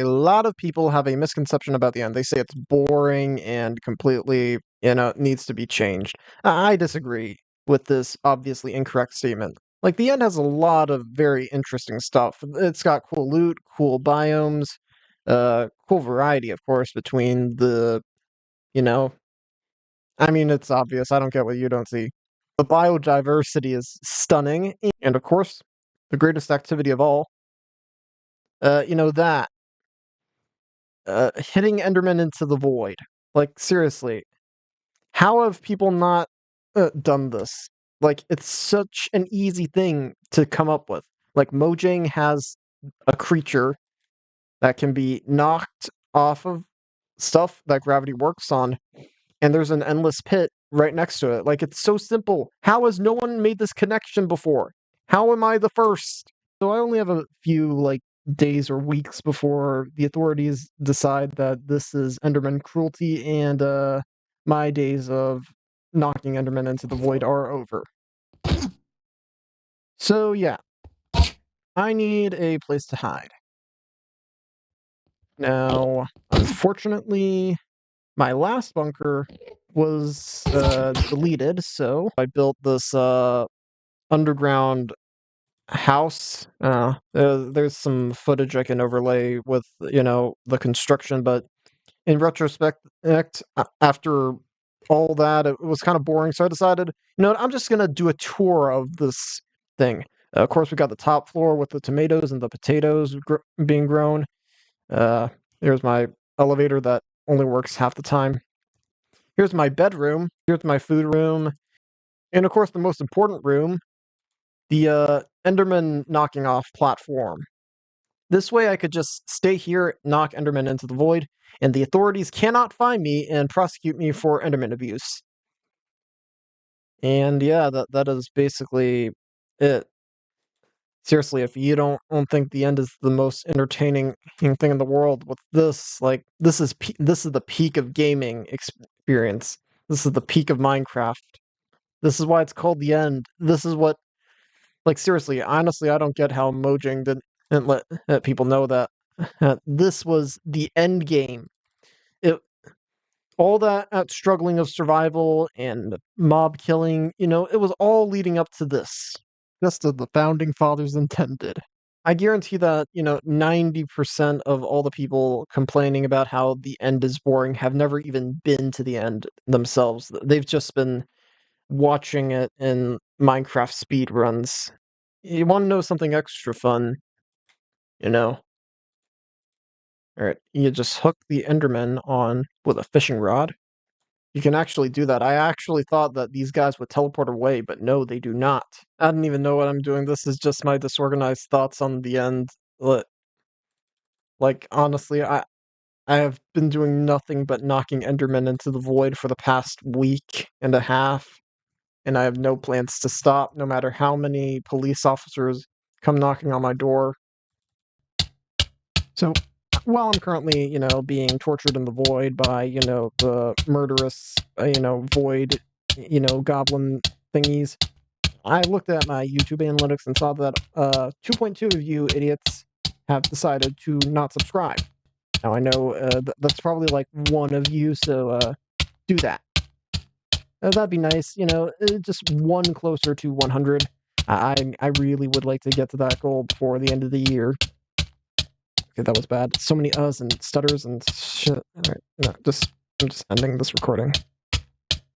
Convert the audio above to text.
A lot of people have a misconception about the end. They say it's boring and completely, needs to be changed. I disagree with this obviously incorrect statement. Like, the end has a lot of very interesting stuff. It's got cool loot, cool biomes, cool variety, of course, between the, you know, I mean, it's obvious. I don't get what you don't see. The biodiversity is stunning, and of course, the greatest activity of all, that hitting Enderman into the void. Like, seriously, how have people not done this? Like, it's such an easy thing to come up with. Like, Mojang has a creature that can be knocked off of stuff that gravity works on, and there's an endless pit right next to it. Like, it's so simple. How has no one made this connection before? How am I the first? So I only have a few, like, days or weeks before the authorities decide that this is Enderman cruelty, and my days of knocking Enderman into the void are over. So yeah, I need a place to hide. Now, unfortunately, my last bunker was deleted, so I built this underground house. There's some footage I can overlay with, the construction, but in retrospect, after all that, it was kind of boring, so I decided, I'm just gonna do a tour of this thing. Of course, we got the top floor with the tomatoes and the potatoes being grown. Here's my elevator that only works half the time. Here's my bedroom. Here's my food room. And of course, the most important room, the Enderman knocking off platform. This way I could just stay here, knock Enderman into the void, and the authorities cannot find me and prosecute me for Enderman abuse. And yeah, that is basically it. Seriously, if you don't think the end is the most entertaining thing in the world with this, like, this is the peak of gaming experience. This is the peak of Minecraft. This is why it's called the end. This is what, like, seriously, honestly, I don't get how Mojang didn't let people know that this was the end game. All that struggling of survival and mob killing, it was all leading up to this, just as the founding fathers intended. I guarantee that, 90% of all the people complaining about how the end is boring have never even been to the end themselves. They've just been watching it in Minecraft speedruns. You want to know something extra fun, you know? Alright, you just hook the Enderman on with a fishing rod. You can actually do that. I actually thought that these guys would teleport away, but no, they do not. I don't even know what I'm doing. This is just my disorganized thoughts on the end. Like, honestly, I have been doing nothing but knocking Endermen into the void for the past week and a half, and I have no plans to stop, no matter how many police officers come knocking on my door. So, while I'm currently, being tortured in the void by, the murderous, void, goblin thingies, I looked at my YouTube analytics and saw that 2.2 of you idiots have decided to not subscribe. Now, I know that's probably like one of you, so do that. That'd be nice, just one closer to 100. I really would like to get to that goal before the end of the year. Okay, that was bad. So many uhs and stutters and shit. Alright, I'm just ending this recording.